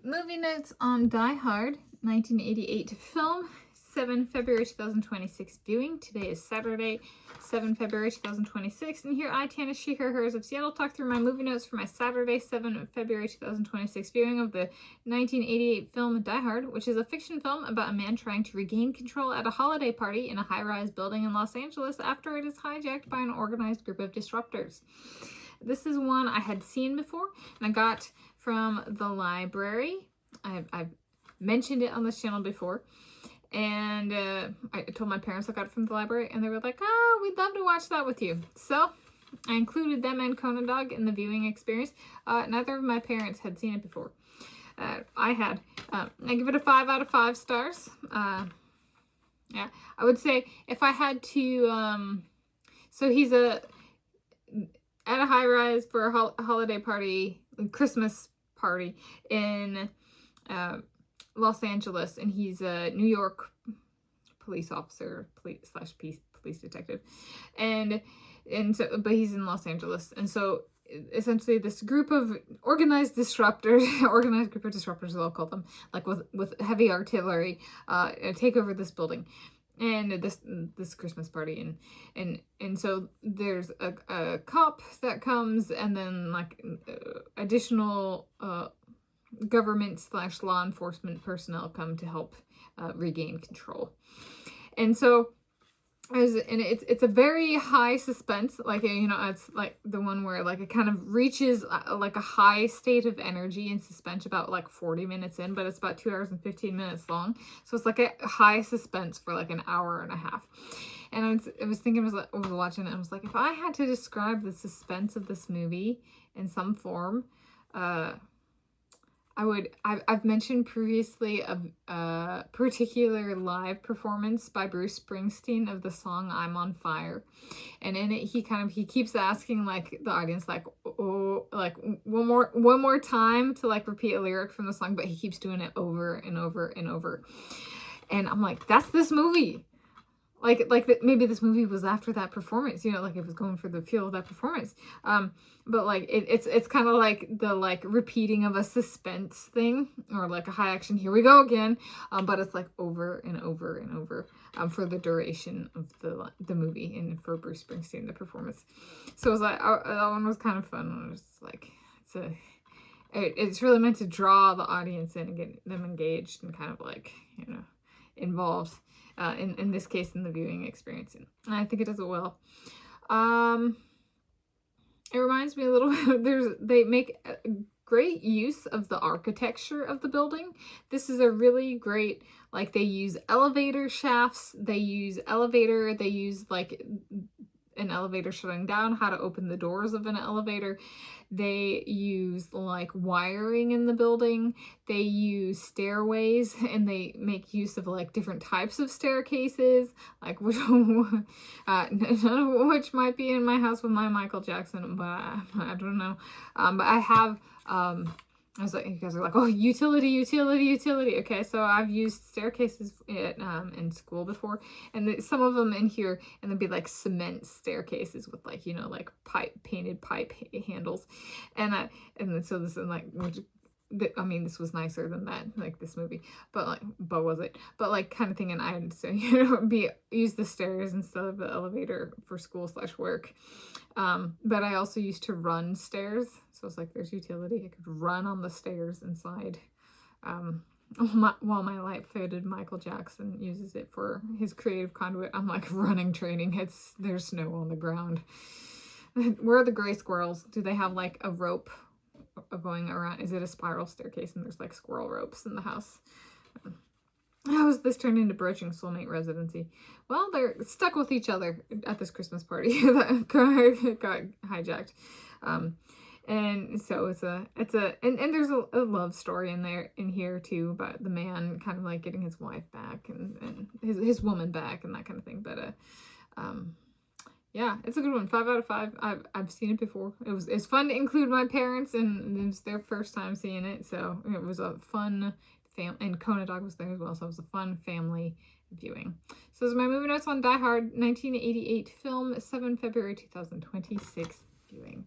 Movie notes on Die Hard, 1988 film, 7 February 2026 viewing. Today is Saturday, 7 February 2026, and here I, Tanis, she, her, hers of Seattle, talk through my movie notes for my Saturday, 7 February 2026 viewing of the 1988 film Die Hard, which is a fiction film about a man trying to regain control at a holiday party in a high-rise building in Los Angeles after it is hijacked by an organized group of disruptors. This is one I had seen before, and I got from the library. I've mentioned it on this channel before, and I told my parents I got it from the library, and they were like, oh, we'd love to watch that with you. So I included them and Conan Dog in the viewing experience. Neither of my parents had seen it before. I had. I give it a 5 out of 5 stars. Yeah, I would say if I had to, so he's at a high rise for a holiday party, Christmas party in Los Angeles, and he's a New York police officer, police detective, and so, but he's in Los Angeles, and so essentially this group of organized disruptors, I'll call them, like with heavy artillery, take over this building and this Christmas party, and so there's a cop that comes, and then like additional government / law enforcement personnel come to help regain control. And so it's a very high suspense, like, you know, it's like the one where like it kind of reaches like a high state of energy and suspense about like 40 minutes in, but it's about 2 hours and 15 minutes long, so it's like a high suspense for like an hour and a half. And I was thinking, I was watching it, and I was like, if I had to describe the suspense of this movie in some form, I've mentioned previously a particular live performance by Bruce Springsteen of the song I'm on Fire. And in it, he keeps asking like the audience, like, oh, like one more time to like repeat a lyric from the song, but he keeps doing it over and over and over. And I'm like, that's this movie. Maybe this movie was after that performance, you know, like it was going for the feel of that performance. But like it's kind of like the like repeating of a suspense thing, or like a high action, here we go again. But it's like over and over and over for the duration of the movie, and for Bruce Springsteen, the performance. So it was like, that one was kind of fun. It was like, it's really meant to draw the audience in and get them engaged and kind of like, you know, involved. In this case, in the viewing experience, and I think it does it well. It reminds me a little. They make great use of the architecture of the building. This is a really great, like, they use elevator shafts. They use like an elevator shutting down, how to open the doors of an elevator. They use like wiring in the building. They use stairways, and they make use of like different types of staircases, like which none of which might be in my house with my Michael Jackson, but I don't know. But I have I was like, you guys are like, oh, utility. Okay, so I've used staircases in school before, and some of them in here, and they'd be like cement staircases with like, you know, like painted pipe handles, and so this is like, I mean, this was nicer than that, like this movie, but was it? But like kind of thing, and I had to, you know, use the stairs instead of the elevator for school / work. But I also used to run stairs, so it's like there's utility. I could run on the stairs inside. While my light-footed Michael Jackson uses it for his creative conduit, I'm like running training. There's snow on the ground. Where are the gray squirrels? Do they have like a rope going around? Is it a spiral staircase and there's like squirrel ropes in the house? How is this turned into broaching soulmate residency? Well, they're stuck with each other at this Christmas party that got hijacked. And so and there's a love story in here too, about the man kind of like getting his wife back and his woman back and that kind of thing. But yeah, it's a good one. 5 out of 5. I've seen it before. It's fun to include my parents, and it was their first time seeing it, so it was a fun and Conan Dog was there as well, so it was a fun family viewing. So those are my movie notes on Die Hard, 1988 film, 7 February 2026 viewing.